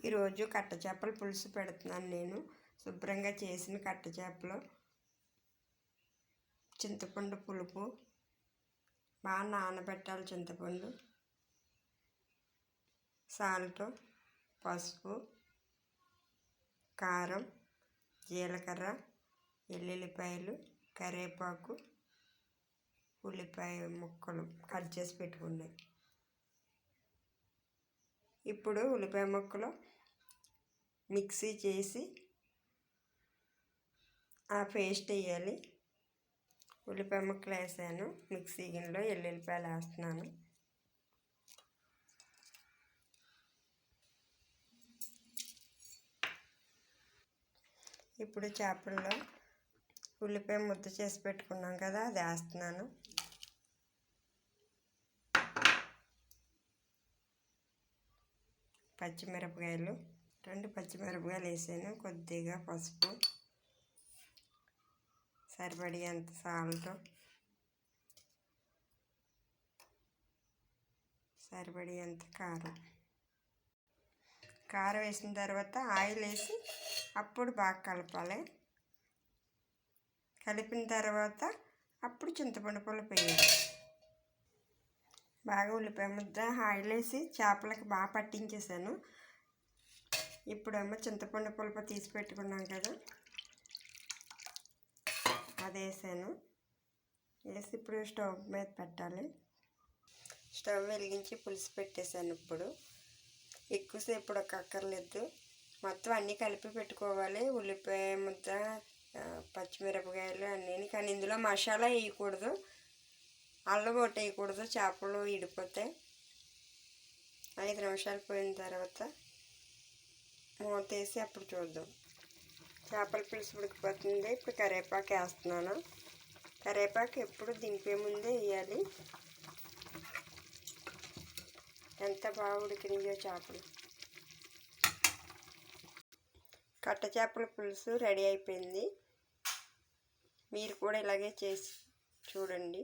ఈరోజు కట్ట చేపల పులుసు పెడుతున్నాను నేను. శుభ్రంగా చేసిన కట్ట చేపలు, చింతపండు పులుపు బాగా నానబెట్టాలి. చింతపండు, సాల్ట్, పసుపు, కారం, జీలకర్ర, ఎల్లుల్లిపాయలు, కరివేపాకు, ఉల్లిపాయ ముక్కలు కట్ చేసి పెట్టుకున్నాయి. ఇప్పుడు ఉల్లిపాయ ముక్కలు మిక్సీ చేసి ఆ పేస్ట్ వేయాలి. ఉల్లిపాయ ముక్కలు వేసాను మిక్సీ గిన్నెలో. ఎల్లుల్లిపాయలు వేస్తున్నాను. ఇప్పుడు చేపల్లో ఉల్లిపాయ ముద్ద చేసి పెట్టుకున్నాం కదా, అది వేస్తున్నాను. పచ్చిమిరపకాయలు, 2 పచ్చిమిరపకాయలు వేసాను. కొద్దిగా పసుపు, సరిపడినంత సాల్ట్, సరిపడినంత కారం వేసిన తర్వాత ఆయిల్ వేసి అప్పుడు బాగా కలపాలి. కలిపిన తర్వాత అప్పుడు చింతపండు పులుపు వేయాలి. బాగా ఉల్లిపాయ ముద్ద ఆయిల్ వేసి చేపలకి బాగా పట్టించేసాను. ఇప్పుడేమో చింతపండు పులుపు తీసి పెట్టుకున్నాం కదా, అది వేసాను. వేసి ఇప్పుడు స్టవ్ మీద పెట్టాలి. స్టవ్ వెలిగించి పులుసు పెట్టేశాను. ఇప్పుడు ఎక్కువసేపు ఉడకక్కర్లేదు. మొత్తం అన్నీ కలిపి పెట్టుకోవాలి. ఉల్లిపాయ ముద్ద, పచ్చిమిరపకాయలు అన్నీ. కానీ ఇందులో మసాలా వేయకూడదు, అల్లం ఒకటి వేయకూడదు, చేపలు ఇడిపోతాయి. 5 నిమిషాలు పోయిన తర్వాత మూత వేసి అప్పుడు చూద్దాం. చేపల పులుసు ఉడికిపోతుంది. ఇప్పుడు కరివేపాకు వేస్తున్నాను. కరివేపాకు ఎప్పుడు దింపే ముందే వేయాలి. ఎంత బాగా ఉడికినాయో చేపలు. కట్ట చేపల పులుసు రెడీ అయిపోయింది. మీరు కూడా ఇలాగే చేసి చూడండి.